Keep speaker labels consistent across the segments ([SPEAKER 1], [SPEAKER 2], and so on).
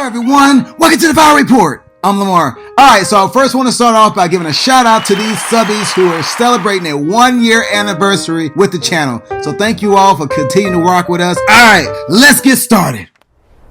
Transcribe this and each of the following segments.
[SPEAKER 1] Hello everyone, welcome to the File Report. I'm Lamar. Alright, so I first want to start off by giving a shout out to these subbies who are celebrating their 1 year anniversary with the channel. So thank you all for continuing to rock with us. Alright, let's get started.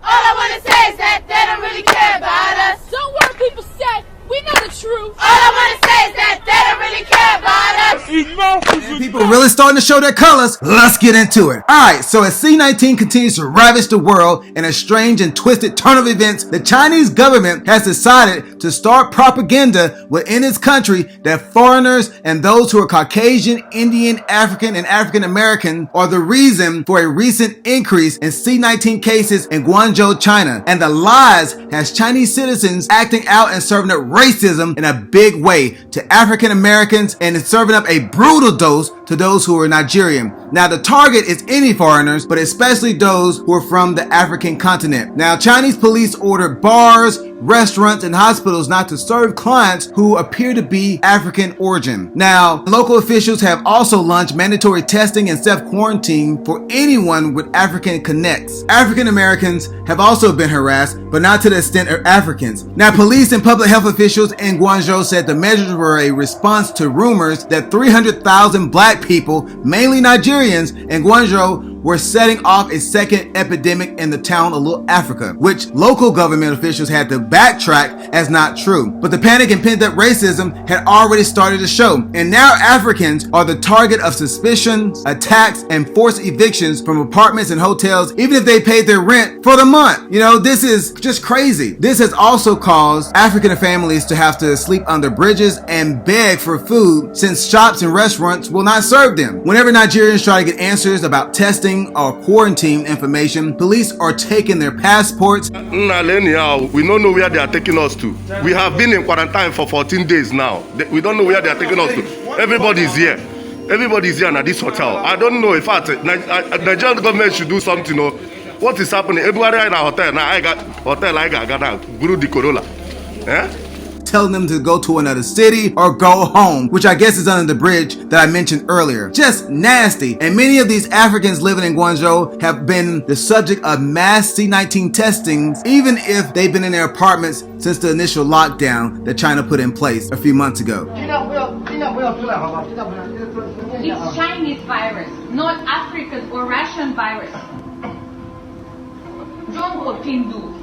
[SPEAKER 2] All I want to say is that they don't really care about us.
[SPEAKER 3] Don't worry, people say, we know the truth.
[SPEAKER 2] All I want to say is that they don't really care about us.
[SPEAKER 1] And people are really starting to show their colors. Let's get into it. Alright, so as C-19 continues to ravage the world in a strange and twisted turn of events, the Chinese government has decided to start propaganda within its country that foreigners and those who are Caucasian, Indian, African, and African American are the reason for a recent increase in C-19 cases in Guangzhou, China. And the lies has Chinese citizens acting out and serving up racism in a big way to African Americans and serving up a brutal dose to those who are Nigerian. Now the target is any foreigners, but especially those who are from the African continent. Now Chinese police ordered bars, restaurants, and hospitals not to serve clients who appear to be African origin. Now local officials have also launched mandatory testing and self-quarantine for anyone with African connects. African Americans have also been harassed, but not to the extent of Africans. Now police and public health officials in Guangzhou said the measures were a response to rumors that 300,000 black people, mainly Nigerians, in Guangzhou were setting off a second epidemic in the town of Little Africa, which local government officials had to backtrack as not true. But the panic and pent-up racism had already started to show, and now Africans are the target of suspicions, attacks, and forced evictions from apartments and hotels, even if they paid their rent for the month. You know, this is just crazy. This has also caused African families to have to sleep under bridges and beg for food, since shops and restaurants will not serve them. Whenever Nigerians try to get answers about testing or quarantine information, police are taking their passports.
[SPEAKER 4] We don't know where they are taking us to. We have been in quarantine for 14 days now. We don't know where they are taking us to. Everybody is here. Everybody is here at this hotel. I don't know. In fact, Nigerian government should do something. What is happening? Everybody in a hotel. Now I got Guru di Corolla.
[SPEAKER 1] Telling them to go to another city or go home, which I guess is under the bridge that I mentioned earlier. Just nasty. And many of these Africans living in Guangzhou have been the subject of mass C-19 testings, even if they've been in their apartments since the initial lockdown that China put in place a few months ago.
[SPEAKER 5] It's Chinese virus, not African or Russian virus. 中国病毒。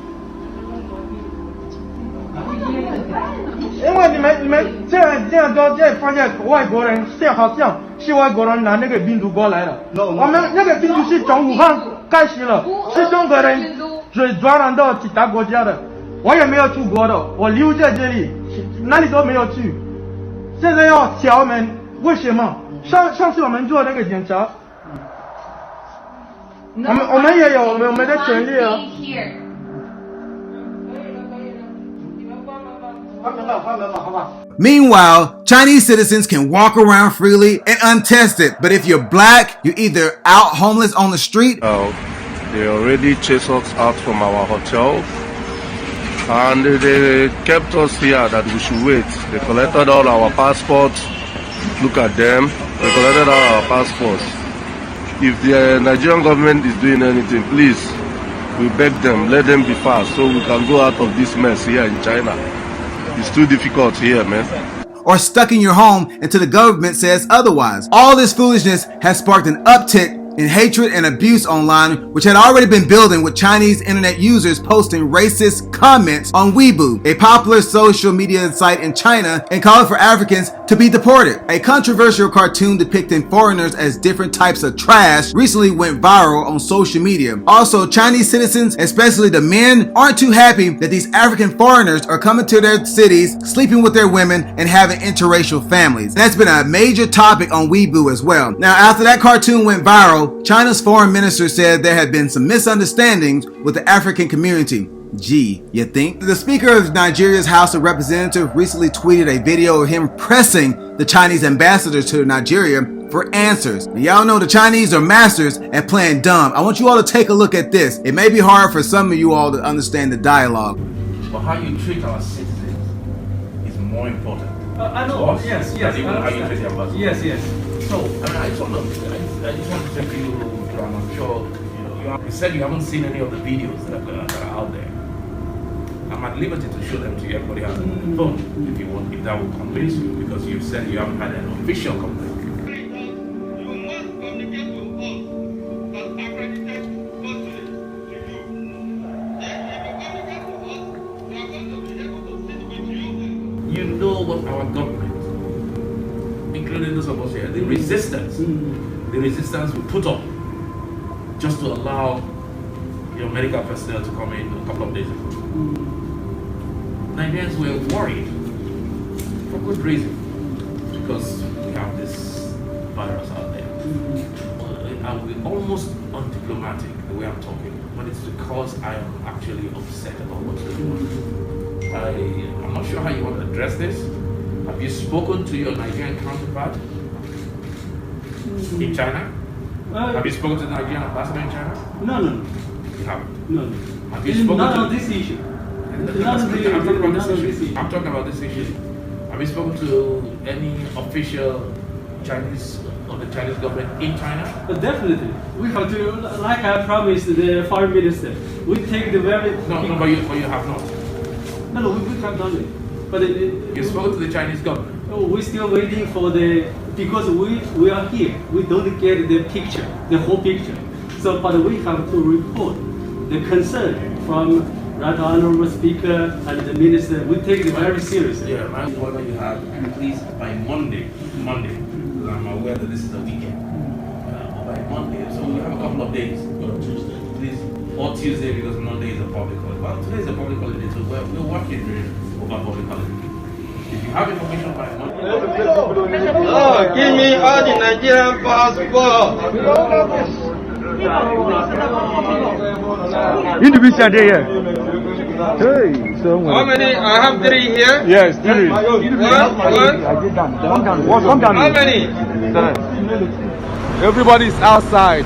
[SPEAKER 6] 因为你们这样都在发现外国人好像是外国人拿那个病毒过来了。我们那个病毒是从武汉开始了，是中国人传染到其他国家的。我也没有出国的，我留在这里，哪里都没有去。现在要敲门，为什么？上次我们做那个检查，我们也有我们的权利啊。
[SPEAKER 1] Meanwhile, Chinese citizens can walk around freely and untested, but if you're black, you're either out homeless on the street.
[SPEAKER 4] They already chased us out from our hotel, and they kept us here that we should wait. They collected all our passports. Look at them. They collected all our passports. If the Nigerian government is doing anything, please, we beg them, let them be fast so we can go out of this mess here in China. It's too difficult here, man.
[SPEAKER 1] Or stuck in your home until the government says otherwise. All this foolishness has sparked an uptick in hatred and abuse online, which had already been building with Chinese internet users posting racist comments on Weibo, a popular social media site in China, and calling for Africans to be deported. A controversial cartoon depicting foreigners as different types of trash recently went viral on social media. Also, Chinese citizens, especially the men, aren't too happy that these African foreigners are coming to their cities, sleeping with their women, and having interracial families. And that's been a major topic on Weibo as well. Now, after that cartoon went viral, China's foreign minister said there had been some misunderstandings with the African community. Gee, you think? The Speaker of Nigeria's House of Representatives recently tweeted a video of him pressing the Chinese ambassador to Nigeria for answers. And y'all know the Chinese are masters at playing dumb. I want you all to take a look at this. It may be hard for some of you all to understand the dialogue.
[SPEAKER 7] But how you treat our citizens is more important.
[SPEAKER 8] I know. Yes.
[SPEAKER 7] How you treat the ambassador.
[SPEAKER 8] Yes.
[SPEAKER 7] So, I just want to tell you, I'm sure, you said you haven't seen any of the videos that are out there. I'm at liberty to show them to you. Everybody has them on the phone if you want, if that will convince you, because you said you haven't had an official complaint. You know what our government, including those of us here, the resistance we put up just to allow your medical personnel to come in a couple of days ago. Nigerians were worried for good reason, because we have this virus out there. And we're almost undiplomatic the way I'm talking, but it's because I am actually upset about what's going on. I'm not sure how you want to address this. Have you spoken to your Nigerian counterpart in China? Have you spoken to the Nigerian ambassador in China?
[SPEAKER 8] No.
[SPEAKER 7] You haven't?
[SPEAKER 8] No.
[SPEAKER 7] Have you spoken
[SPEAKER 8] not
[SPEAKER 7] to
[SPEAKER 8] on this issue.
[SPEAKER 7] I'm talking about this issue. Have you spoken to any official Chinese or the Chinese government in China?
[SPEAKER 8] But definitely, we have to, like I promised the foreign minister, we take the very...
[SPEAKER 7] No, but you have not.
[SPEAKER 8] No, we have done it. But
[SPEAKER 7] You spoke to the Chinese government?
[SPEAKER 8] We're still waiting for because we are here. We don't get the picture, the whole picture. So, but we have to report the concern from Right Honorable Speaker and the Minister. We take it very seriously.
[SPEAKER 7] Yeah, whatever you have, please by Monday, because I'm aware that this is a weekend. By Monday, so we have a couple of days. Please, or Tuesday, because Monday is a public holiday. Well, today is a public holiday, so we're working over public holiday. If you have information by Monday,
[SPEAKER 6] give me all the Nigerian passport.
[SPEAKER 9] Individual there. Hey, so
[SPEAKER 6] How many? I have 3 here.
[SPEAKER 9] yes, 3.
[SPEAKER 6] One. How many?
[SPEAKER 9] Everybody's outside.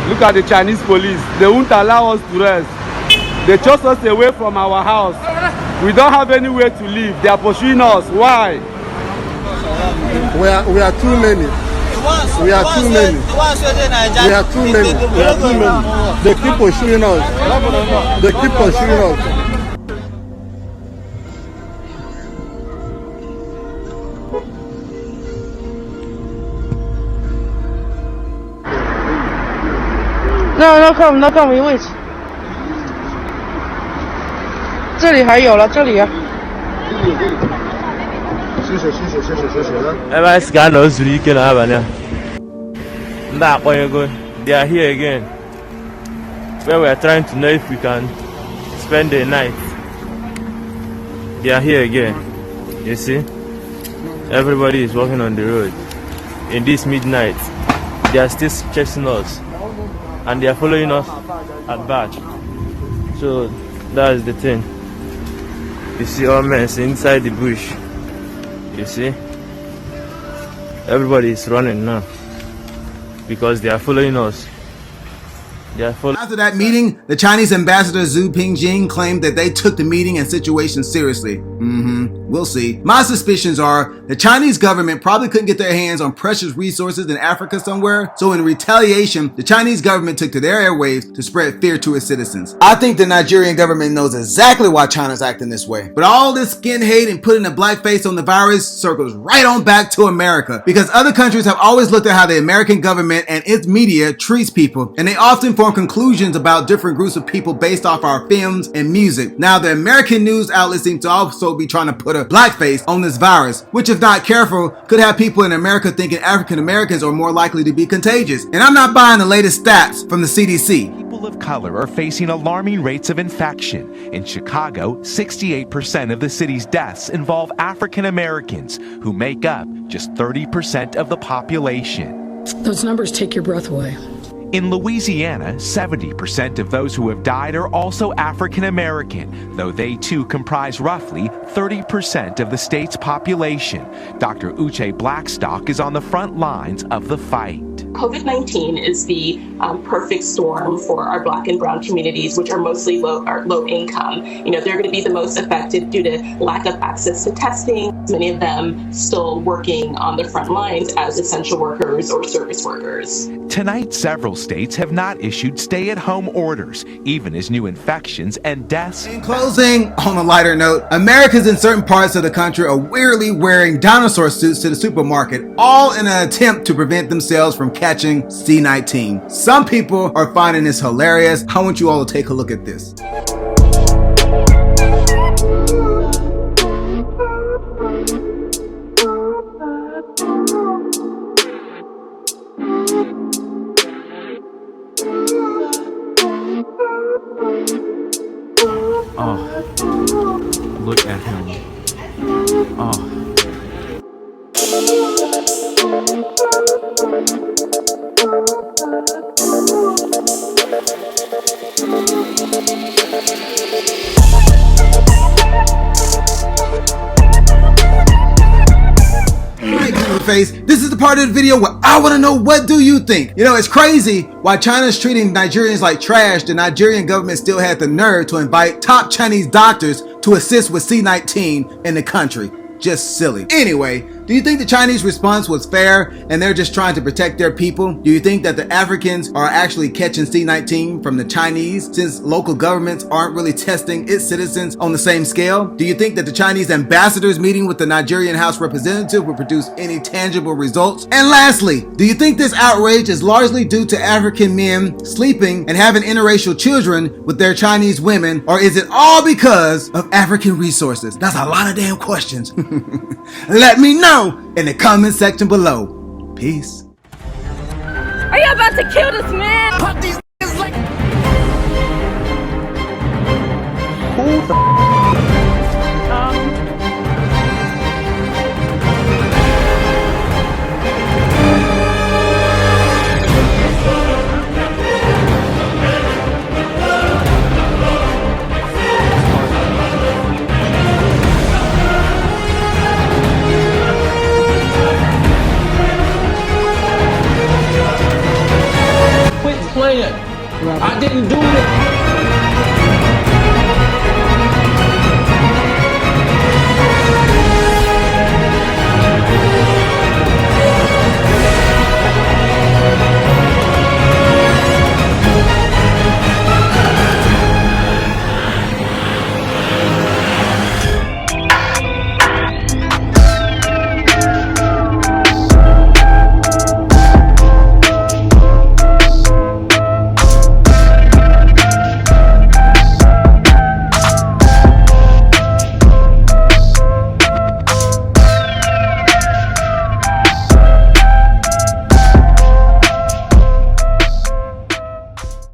[SPEAKER 9] Look at the Chinese police. They won't allow us to rest. They chase us away from our house. We don't have anywhere to live. They are pursuing us. Why?
[SPEAKER 10] We are too many. We are too many. We are too many. They keep pursuing us. They keep pursuing us.
[SPEAKER 11] No come，没位置。这里还有了，这里啊。谢谢。
[SPEAKER 12] Ebe si ka nọ zuru ike n'abalị a. Ndị akwanyego, they are here again. Where we are trying to know if we can spend the night. They are here again. You see? Everybody is walking on the road. In this midnight, they are still chasing us. And they are following us at back. So that is the thing. You see all men inside the bush. You see? Everybody is running now because they are following us.
[SPEAKER 1] After that meeting, the Chinese ambassador Xu Pingjing claimed that they took the meeting and situation seriously. We'll see. My suspicions are the Chinese government probably couldn't get their hands on precious resources in Africa somewhere, so in retaliation, the Chinese government took to their airwaves to spread fear to its citizens. I think the Nigerian government knows exactly why China's acting this way. But all this skin hate and putting a black face on the virus circles right on back to America, because other countries have always looked at how the American government and its media treats people, and they often form conclusions about different groups of people based off our films and music. Now, the American news outlets seem to also be trying to put a blackface on this virus, which if not careful, could have people in America thinking African Americans are more likely to be contagious. And I'm not buying the latest stats from the CDC.
[SPEAKER 13] People of color are facing alarming rates of infection. In Chicago, 68% of the city's deaths involve African Americans, who make up just 30% of the population.
[SPEAKER 14] Those numbers take your breath away.
[SPEAKER 13] In Louisiana, 70% of those who have died are also African American, though they too comprise roughly 30% of the state's population. Dr. Uche Blackstock is on the front lines of the fight.
[SPEAKER 15] COVID-19 is the perfect storm for our Black and Brown communities, which are mostly low income. You know, they're going to be the most affected due to lack of access to testing. Many of them still working on the front lines as essential workers or service workers.
[SPEAKER 13] Tonight, several states have not issued stay-at-home orders, even as new infections and deaths.
[SPEAKER 1] In closing, on a lighter note, Americans in certain parts of the country are weirdly wearing dinosaur suits to the supermarket, all in an attempt to prevent themselves from catching C-19. Some people are finding this hilarious. I want you all to take a look at this.
[SPEAKER 16] Oh, look at him. Oh.
[SPEAKER 1] Face. This is the part of the video where I want to know, what do you think? You know, it's crazy why China's treating Nigerians like trash. The Nigerian government still had the nerve to invite top Chinese doctors to assist with C-19 in the country. Just silly. Anyway, do you think the Chinese response was fair and they're just trying to protect their people? Do you think that the Africans are actually catching C-19 from the Chinese, since local governments aren't really testing its citizens on the same scale? Do you think that the Chinese ambassadors meeting with the Nigerian House representative will produce any tangible results? And lastly, do you think this outrage is largely due to African men sleeping and having interracial children with their Chinese women, or is it all because of African resources? That's a lot of damn questions. Let me know in the comment section below. Peace.
[SPEAKER 3] Are you about to kill this man? Pop these like...
[SPEAKER 1] Who the
[SPEAKER 17] I didn't do it.